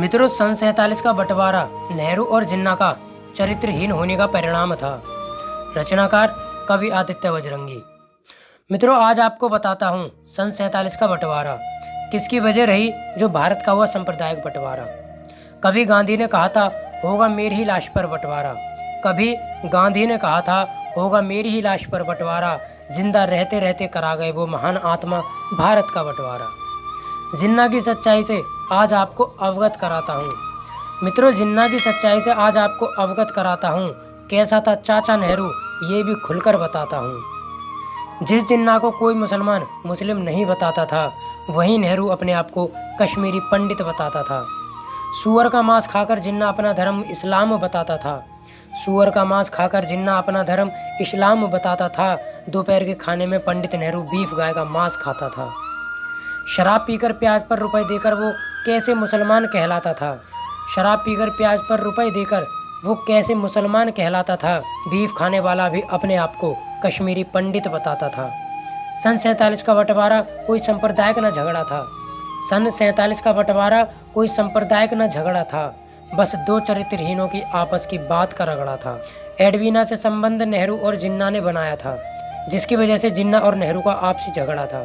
मित्रों, सन 47 का बंटवारा नेहरू और जिन्ना का चरित्रहीन होने का परिणाम था। रचनाकार कवि आदित्य बजरंगी। मित्रों, आज आपको बताता हूँ सन 47 का बंटवारा किसकी वजह रही, जो भारत का हुआ सांप्रदायिक बंटवारा। कभी गांधी ने कहा था होगा मेरी ही लाश पर बंटवारा, कभी गांधी ने कहा था होगा मेरी ही लाश पर बंटवारा, जिंदा रहते रहते करा गए वो महान आत्मा भारत का बंटवारा। जिन्ना की सच्चाई से आज आपको अवगत कराता हूँ। मित्रों, जिन्ना की सच्चाई से आज आपको अवगत कराता हूँ। कैसा था चाचा नेहरू ये भी खुलकर बताता हूँ। जिस जिन्ना को कोई मुसलमान मुस्लिम नहीं बताता था, वहीं नेहरू अपने आप को कश्मीरी पंडित बताता था। सूअर का मांस खाकर जिन्ना अपना धर्म इस्लाम बताता था। सूअर का मांस खाकर जिन्ना अपना धर्म इस्लाम बताता था। दोपहर के खाने में पंडित नेहरू बीफ गाय का मांस खाता था। शराब पीकर प्याज पर रुपए देकर वो कैसे मुसलमान कहलाता था। शराब पीकर प्याज पर रुपए देकर वो कैसे मुसलमान कहलाता था। बीफ खाने वाला भी अपने आप को कश्मीरी पंडित बताता था। सन 47 का बंटवारा कोई सांप्रदायिक न झगड़ा था। सन 47 का बंटवारा कोई सांप्रदायिक न झगड़ा था, बस दो चरित्रहीनों की आपस की बात का रगड़ा था। एडवीना से संबंध नेहरू और जिन्ना ने बनाया था, जिसकी वजह से जिन्ना और नेहरू का आपसी झगड़ा था।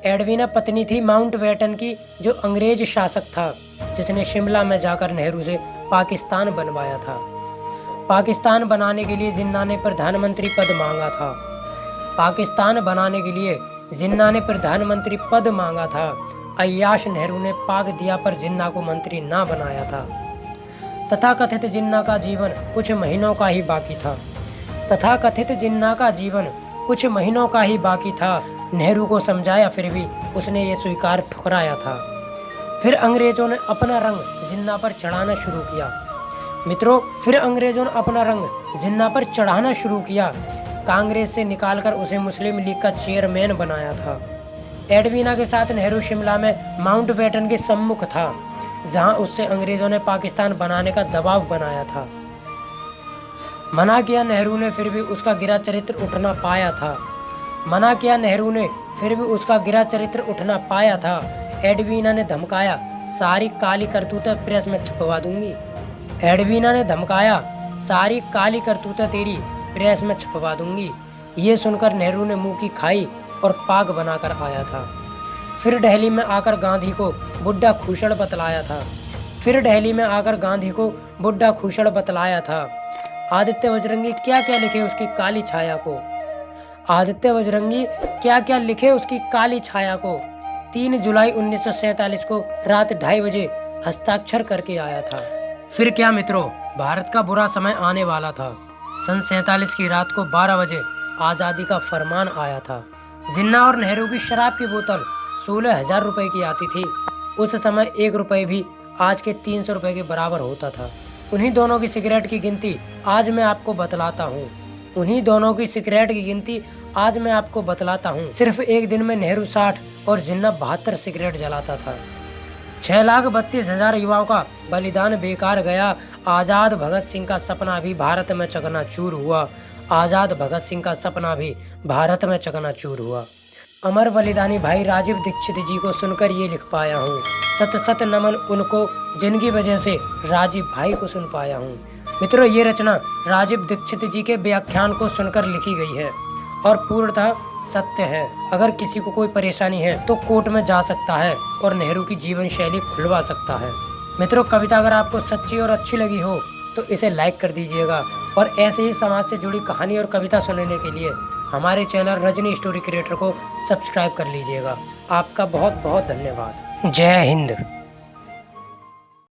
एडवीना पत्नी थी माउंटबेटन की, जो अंग्रेज शासक था, जिसने शिमला में जाकर नेहरू से पाकिस्तान बनवाया था। पाकिस्तान बनाने के लिए जिन्ना ने प्रधानमंत्री पद मांगा था। पाकिस्तान बनाने के लिए जिन्ना ने प्रधानमंत्री पद मांगा था। अय्याश नेहरू ने पाक दिया पर जिन्ना को मंत्री ना बनाया था। तथाकथित जिन्ना का जीवन कुछ महीनों का ही बाकी था। तथाकथित जिन्ना का जीवन कुछ महीनों का ही बाकी था। नेहरू को समझाया, फिर भी उसने ये स्वीकार ठुकराया था। फिर अंग्रेजों ने अपना रंग जिन्ना पर चढ़ाना शुरू किया। मित्रों, फिर अंग्रेजों ने अपना रंग जिन्ना पर चढ़ाना शुरू किया। कांग्रेस से निकालकर उसे मुस्लिम लीग का चेयरमैन बनाया था। एडवीना के साथ नेहरू शिमला में माउंटबेटन के सम्मुख था, जहां उससे अंग्रेजों ने पाकिस्तान बनाने का दबाव बनाया था। मना किया नेहरू ने, फिर भी उसका गिरा चरित्र उठना पाया था। मना किया नेहरू ने, फिर भी उसका गिरा चरित्र उठना पाया था। एडवीना ने धमकाया, सारी काली करतूतें प्रेस में छपवा दूंगी। एडवीना ने धमकाया, सारी काली करतूतें तेरी प्रेस में छपवा दूंगी। ये सुनकर नेहरू ने मुंह की खाई और पाग बनाकर आया था। फिर दिल्ली में आकर गांधी को बुड्ढा खूसड़ बतलाया था। फिर दिल्ली में आकर गांधी को बुड्ढा खूसड़ बतलाया था। आदित्य बजरंगी क्या क्या लिखे उसकी काली छाया को। आदित्य बजरंगी क्या क्या लिखे उसकी काली छाया को। 3 जुलाई 1947 को रात 2:30 बजे हस्ताक्षर करके आया था। फिर क्या मित्रों, भारत का बुरा समय आने वाला था। सन 47 की रात को 12 बजे आज़ादी का फरमान आया था। जिन्ना और नेहरू की शराब की बोतल 16,000 रुपए की आती थी। उस समय 1 रुपए भी आज के 300 रुपए के बराबर होता था। उन्हीं दोनों की सिगरेट की गिनती आज मैं आपको बतलाता हूँ। उन्हीं दोनों की सिगरेट की गिनती आज मैं आपको बतलाता हूँ। सिर्फ एक दिन में नेहरू 60 और जिन्ना 72 सिगरेट जलाता था। 6,32,000 युवाओं का बलिदान बेकार गया। आजाद भगत सिंह का सपना भी भारत में चकनाचूर हुआ। आजाद भगत सिंह का सपना भी भारत में चकनाचूर हुआ। अमर बलिदानी भाई राजीव दीक्षित जी को सुनकर ये लिख पाया हूँ। सत सत नमन उनको जिनकी वजह से राजीव भाई को सुन पाया हूँ। मित्रों, ये रचना राजीव दीक्षित जी के व्याख्यान को सुनकर लिखी गई है और पूर्णतः सत्य है। अगर किसी को कोई परेशानी है तो कोर्ट में जा सकता है और नेहरू की जीवन शैली खुलवा सकता है। मित्रों, कविता अगर आपको सच्ची और अच्छी लगी हो तो इसे लाइक कर दीजिएगा और ऐसे ही समाज से जुड़ी कहानी और कविता सुनने के लिए हमारे चैनल रजनी स्टोरी क्रिएटर को सब्सक्राइब कर लीजिएगा। आपका बहुत बहुत धन्यवाद। जय हिंद।